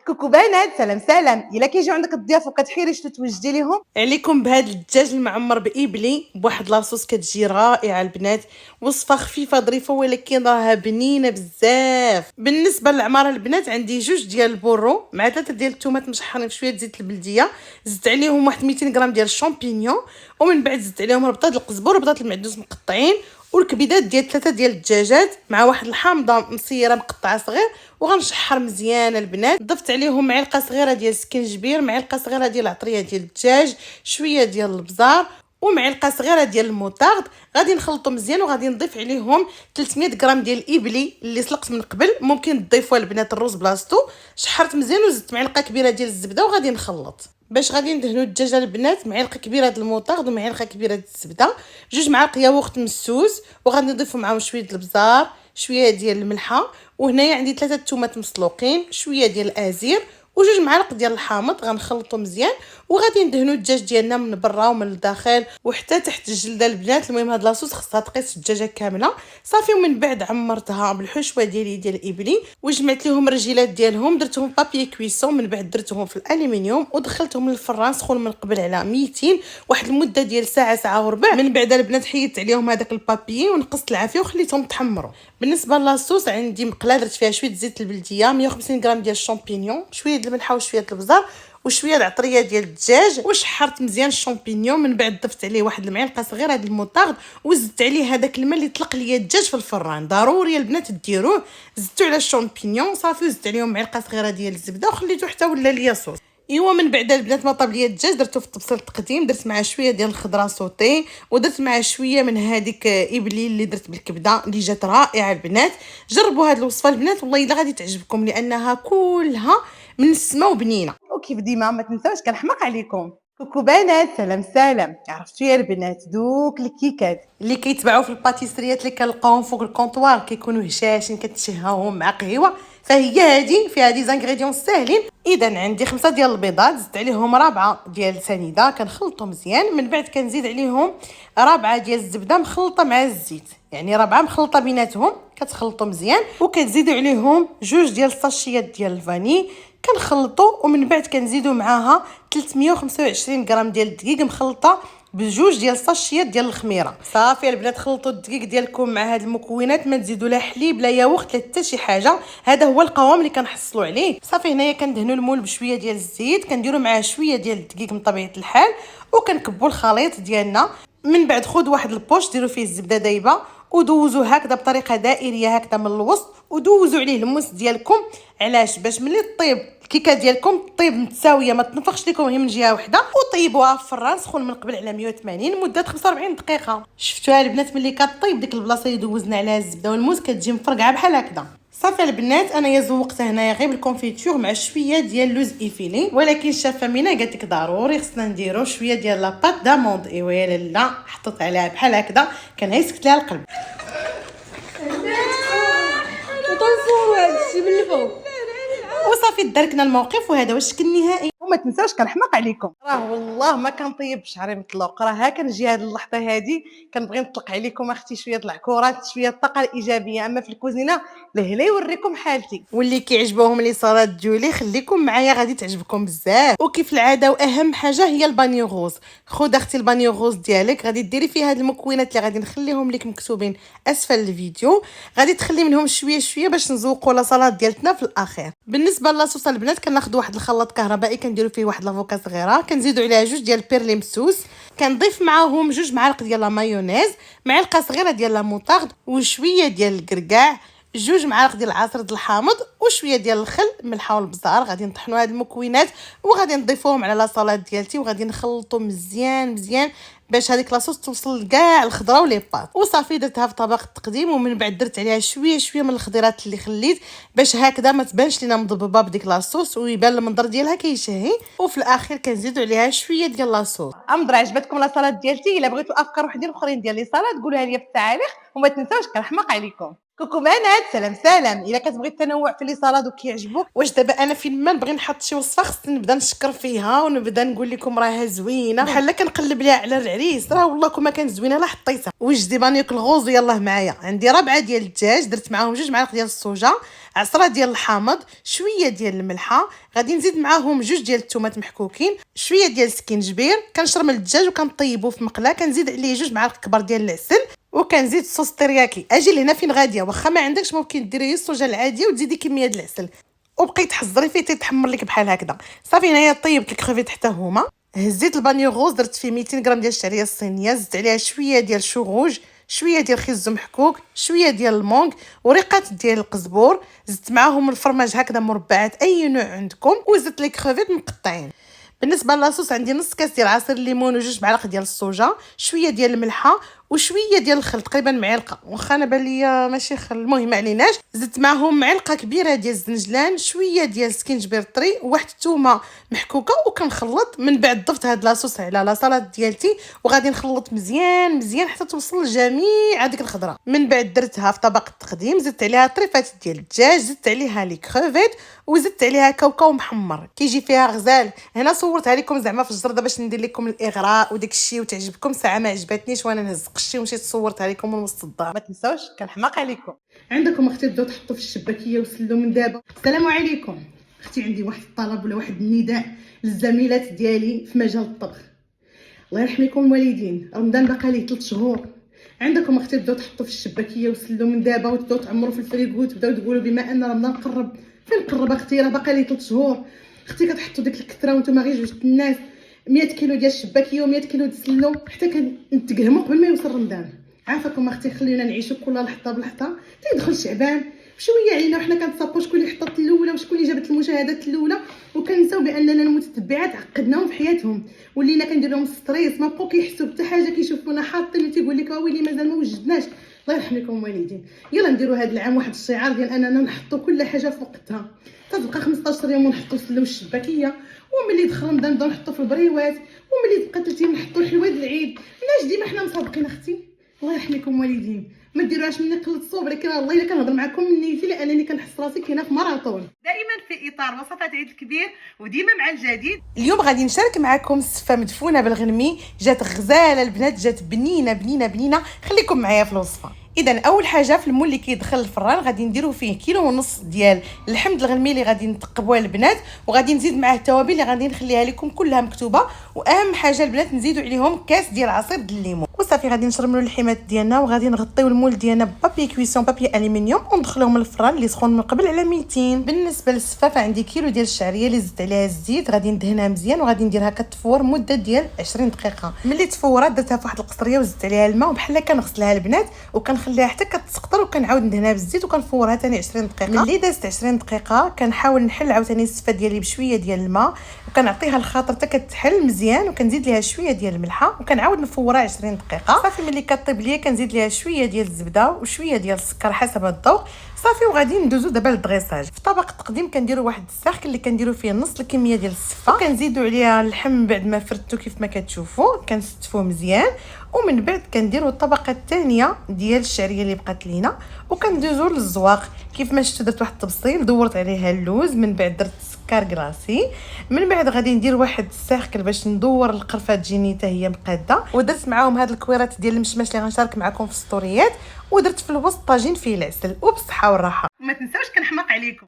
كوكو بنات، سلام سلام. الا كيجيو عندك الضياف وكتحيري شنو توجدي ليهم؟ عليكم بهذا الدجاج المعمر بإبلي بواحد لاصوص كتجي رائعه البنات. وصفه خفيفه ظريفه ولكن راها بنينه بزاف. بالنسبه للعماره البنات عندي 2 ديال البورو مع 3 ديال الثومات مشحرين بشويه زيت البلديه، زدت عليهم واحد 200 غرام ديال الشامبينيون، ومن بعد زدت عليهم ربطه القزبر وربطه المعدوس مقطعين والكبيدات ديال 3 ديال الدجاجات مع واحد الحامضه مصيره مقطعه صغير، وغنشحر مزيان البنات. ضفت عليهم معلقه صغيره ديال السكنجبير، معلقه صغيره ديال العطريه ديال الدجاج، شويه ديال البزار ومعلقه صغيره ديال الموطارد. غادي نخلطهم مزيان وغادي نضيف عليهم 300 غرام ديال الابلي اللي سلقت من قبل، ممكن تضيفوا البنات الرز بلاصتو. شحرت مزيان وزدت معلقه كبيره ديال الزبده وغادي نخلط. باش غادي ندهنوا الدجاجه البنات معلقه كبيره ديال الموطارد ومعلقه كبيره ديال الزبده، 2 معالق ياغورت مسوس، وغادي نضيفوا معاهم شويه ديال البزار، شويه ديال الملحه، وهنايا عندي 3 تومات مسلوقين، شويه ديال الازير و2 معالق ديال الحامض. غنخلطوا مزيان وغادي ندهنوا الدجاج ديالنا من برا ومن الداخل وحتى تحت الجلده البنات. المهم هاد لاصوص خصها تقيس الدجاجه كامله صافي. ومن بعد عمرتها بالحشوه ديال الابلي وجمعت لهم الرجيلات ديالهم، درتهم بابي كويسون، من بعد درتهم في الالومنيوم ودخلتهم للفران سخون من قبل على 200 واحد المده ديال ساعه ساعه وربع. من بعد البنات حيدت عليهم هذاك البابي ونقصت العافيه وخليتهم تحمروا. بالنسبه للاصوص عندي مقله درت فيها شويه زيت البلديه، 150 غرام ديال الشامبينيون، شويه ديال الملحه وشويه البزار وشويه العطريه ديال الدجاج، وشحرت مزيان الشامبينيون. من بعد ضفت عليه واحد المعلقه صغيره ديال الموطارد وزدت عليه هذاك الماء اللي طلق ليا الدجاج في الفران، ضروري البنات ديروه. زدتو على الشامبينيون صافي وزدت عليهم معلقه صغيره ديال الزبده وخليته حتى ولا ليا صوص. ايوا من بعد البنات ما طاب ليا الدجاج درتو في الطبسيل التقديم، درت معاه شويه ديال الخضره سوطي ودرت معاه شويه من هذيك ابلي اللي درت بالكبده اللي جات رائعه البنات. جربوا هذه الوصفه البنات والله الا غادي تعجبكم لانها كلها من السماء وبنينه. وكيف ديما ما تنساوش كنحماق عليكم. كوكو بنات، سلام سلام. عرفتوا يا البنات دوك الكيكات اللي كيتباعوا في الباتيسريات اللي كنلقاوهم فوق الكونطوار كيكونوا هشاشين كتشهاوهم مع قهوه، فهي هذه فيها دي زانغريديون ساهلين. اذا عندي 5 ديال البيضات، زدت عليهم 4 ديال السنيده كنخلطهم مزيان، من بعد كنزيد عليهم 4 ديال الزبده مخلطه مع الزيت، يعني 4 مخلطه بيناتهم كتخلطوا مزيان، وكتزيدوا عليهم 2 ديال الساشيات ديال الفاني كنخلطوا، ومن بعد كنزيدوا معاها 325 غرام ديال الدقيق مخلطه بجوج ديال الساشيات ديال الخميره. صافي البنات خلطوا الدقيق ديالكم مع هاد المكونات، ما تزيدوا لا حليب لا ياغورت لا حتى شي حاجه، هذا هو القوام اللي كنحصلوا عليه. صافي هنايا كندهنوا المول بشويه ديال الزيت، كنديروا معاه شويه ديال الدقيق من طبيعه الحال وكنكبوا الخليط ديالنا. من بعد خذ واحد البوش ديروا فيه الزبده دايبه ودوزوا هكذا بطريقه دائريه هكذا من الوسط، ودوزوا عليه الموس ديالكم. علاش؟ باش ملي طيب الكيكه ديالكم طيب متساويه ما تنفخش لكم هي من جهه واحده. وطيبوها في الفران سخون من قبل على 180 مده 45 دقيقه. شفتوها البنات ملي كطيب ديك البلاصه اللي دوزنا عليها الزبده والموس كتجي مفرقعه بحال هكذا. صافي البنات انا زوقتها هنايا غير بالكونفيتور مع شويه ديال اللوز ايفيلي، ولكن الشافه مينا قالت لك ضروري خصنا نديرو شويه ديال لاباط داموند. ايوا لا حطيت عليها بحال هكذا كان هيسكت لها القلب. وتنصوروا هادشي من الفوق وصافي دركنا الموقف وهذا هو الشكل النهائي. وما تنساوش كنحماق عليكم. راه والله ما كنطيب بشعري مطلوق، راه ها كنجي هذه اللحظه هذه كنبغي نطلق عليكم اختي شويه العكورات شويه الطاقه الايجابيه، اما في الكوزينه لهلا يوريكم حالتي. واللي كيعجبوهم لي صالات جولي خليكم معايا غادي تعجبكم بزاف. وكيف العاده واهم حاجه هي البانيو غوز. خذ اختي البانيو غوز ديالك، غادي ديري فيه هاد المكونات اللي غادي نخليهم لك مكتوبين اسفل الفيديو، غادي تخلي منهم شويه شويه باش نزوقوا لا صالات ديالتنا في الاخير. بالنسبه لاصوص البنات كناخذ واحد الخلاط كهربائي كنديروا فيه واحد لافوكا صغيره، كنزيدوا عليها 2 ديال البيرلي مسوس، كنضيف معاهم 2 معالق ديال لا مايونيز، معلقه صغيره ديال لا موطارد وشويه ديال الكركاع، 2 معالق ديال العصير د الحامض وشويه ديال الخل، الملح والبزار. غادي نطحنوا هاد المكونات وغادي نضيفوهم على لا صالات ديالتي وغادي نخلطوا مزيان مزيان باش هذيك لاصوص توصل لكاع الخضره ولي باط. وصافي درتها في طبق التقديم، ومن بعد درت عليها شويه شويه من الخضيرات اللي خليت باش هكذا ما تبانش لينا مضببه بديك لاصوص ويبان المنظر ديالها كيشهي. وفي الاخير كنزيدوا عليها شويه ديال لاصوص. امضر عجبتكم لا صالات ديالتي؟ الا بغيتوا افكار وحدين اخرين ديال لي صالات قولوها لي في التعاليق، وما تنساوش كنحماق عليكم. كوكو بنات، سلام سلام. الا كتبغي التنوع في لي صالات وكيعجبوك، واش دابا انا فين ما نبغي نحط شي وصفه خصني نبدا نشكر فيها ونبدا نقول لكم راها زوينه بحال كنقلب ليها على العريس؟ راه والله كون ما كانت زوينه لا حطيتها. وجدي بانيوك الغوز يلاه معايا. عندي 4 ديال الدجاج، درت معاهم 2 معالق ديال الصوجه، عصره ديال الحامض، شويه ديال الملحه، غادي نزيد معاهم 2 ديال الثومات محكوكين، شويه ديال السكينجبير، كنشرم الدجاج وكنطيبوه في مقله، كنزيد عليه 2 معالق كبار ديال العسل وكنزيد صوص ترياكي. اجي لهنا فين غاديه، واخا ما عندكش ممكن ديري الصوجه العاديه وتزيدي كميه ديال العسل وبقيتي تحضري فيه تيتحمر لك بحال هكذا. صافي هنايا طيبت الكريفيت حتى هما. هزيت البانيو غوز، درت فيه 200 غرام ديال الشعريه الصينيه، زدت عليها شويه ديال الشو روج، شويه ديال خيزو محكوك، شويه ديال المونغ وريقات ديال القزبور، زدت معاهم الفرماج هكذا مربعات اي نوع عندكم، وزدت لي كريفيت مقطعين. بالنسبه لاصوص عندي نص كاس ديال عصير الليمون و2 معالق ديال الصوجه، شويه ديال الملحه وشويه ديال الخل، تقريبا معلقه، واخا انا بان ليا ماشي خل، المهم ما عليناش. زدت معاهم معلقه كبيره ديال الزنجلان، شويه ديال السكينجبير طري، وواحد الثومه محكوكه، وكنخلط. من بعد ضفت هاد لاصوص على لا سلطه ديالتي وغادي نخلط مزيان مزيان حتى توصل لجميع هذيك الخضره. من بعد درتها في طبق التقديم، زدت عليها طريفات ديال الدجاج، زدت عليها لي كريفيت وزدت عليها كاوكاو محمر كيجي فيها غزال. هنا صورتها لكم زعما في الجرده باش ندير لكم الاغراء وداك الشيء وتعجبكم. ساعه ما عجبتنيش وانا نهز قشي ومشيت صورتها لكم من وسط الدار. ما تنساوش كنحماق عليكم. عندكم اختي تبداو تحطوا في الشباكيه وسلوا من دابا. السلام عليكم اختي، عندي واحد الطلب ولا واحد النداء للزميلات ديالي في مجال الطبخ. الله يرحم لكم الوالدين، رمضان باقي ليه 3 شهور. عندكم اختي تبداو تحطوا في الشباكيه وسلوا من دابا وتبداو تعمروا في الفريغو وتبداو تقولوا بما ان رمضان قرب. فين قرب اختي؟ راه باقي ليه 3 شهور. اختي كتحطوا ديك الكثره وانتم غير جوج الناس 100 كيلو ديال الشباكيه و100 كيلو ديال السلو حتى كنتقهموا قبل ما يوصل رمضان. عافاكم اختي، خلينا نعيشوا كل لحظه بلحظه. تيدخل شعبان شويه علينا وحنا كنتصابوا شكون اللي حطت الاولى وشكون اللي جابت المشاهدات الاولى، وكنساو باننا المتتبعات عقدناهم في حياتهم ولينا كندير لهم ستريس، ما بقاو كيحسوا بحتى حاجه، كيشوفونا حاطين اللي تيقول لك ويلي مازال ما وجدناش. الله يرحم لكم الوالدين. يلا نديروا هذا العام واحد الشعار ديال اننا نحطوا كل حاجه في وقتها. تتبقى 15 يوم ونحطوا السلو الشباكيه، وملي دخل رمضان نبداو نحطوا في البريوات، وملي تبقى 3 ايام نحطوا الحلويات العيد. علاش ديما حنا مسابقين اختي؟ الله يرحم لكم الوالدين. ما ديروهاش مني قله الصبر، لكن والله الا كنهضر معكم من نيتي لانني كنحس راسي كاينه في ماراطون، دائما في اطار وصفات عيد الكبير وديما مع الجديد. اليوم غادي نشارك معكم السفه مدفونه بالغنمي. جات غزاله البنات، جات بنينه بنينه بنينه. خليكم معايا في الوصفه. اذا اول حاجه في المول اللي كيدخل الفران غادي نديرو فيه 1.5 كيلو ديال اللحم الغنمي اللي غادي نتقبوها البنات، وغادي نزيد معاه التوابل اللي غادي نخليها لكم كلها مكتوبه. واهم حاجه البنات نزيدوا عليهم كاس ديال عصير الليمون. وصافي غادي نشرملوا اللحمات ديالنا وغادي نغطيو المول ديالنا ببابي كويسون، بابي الومنيوم، وندخلوهم للفران اللي سخون من قبل على 200. بالنسبه للسفه فعندي كيلو ديال الشعريه اللي زدت عليها الزيت، غادي ندهنها مزيان وغادي نديرها كتفور مده ديال 20 دقيقه. ملي تفورات درتها في واحد القصريه وزدت عليها الماء وبحال كنغسلها البنات وكنخليها حتى كتسقطر، وكنعاود ندهنها بالزيت وكنفورها ثاني 20 دقيقه. ملي دازت 20 دقيقه كنحاول نحل عاوتاني السفه ديالي بشويه ديال الماء وكنعطيها الخاطر حتى كتحل مزيان، وكنزيد ليها شويه ديال الملحه وكنعاود نفورها 20 دقيقه. صافي ملي كطيب ليا كنزيد ليها شويه ديال الزبده وشويه ديال السكر حسب الذوق. صافي وغادي ندوزو دابا للدغيساج. في طبق التقديم كنديروا واحد الساخ اللي كنديروا فيه نص الكميه ديال السفه، كنزيدوا عليها اللحم بعد ما فردتو كيف ما كتشوفوا، كنستفوه مزيان. ومن بعد كنديروا الطبقه الثانيه ديال الشعريه اللي بقات لينا وكندوزو للزواق. كيف ما شفتوا درت واحد التبصيل، دورت عليها اللوز، من بعد درت سكر كلاصي، من بعد غادي ندير واحد الساخكل باش ندور القرفه تجيني حتى هي مقاده، ودرت معاهم هاد الكويرات ديال المشماش اللي غنشارك معكم في السطوريات، ودرت في الوسط طاجين فيه العسل. وبالصحه والراحه. وما تنساوش كنحماق عليكم.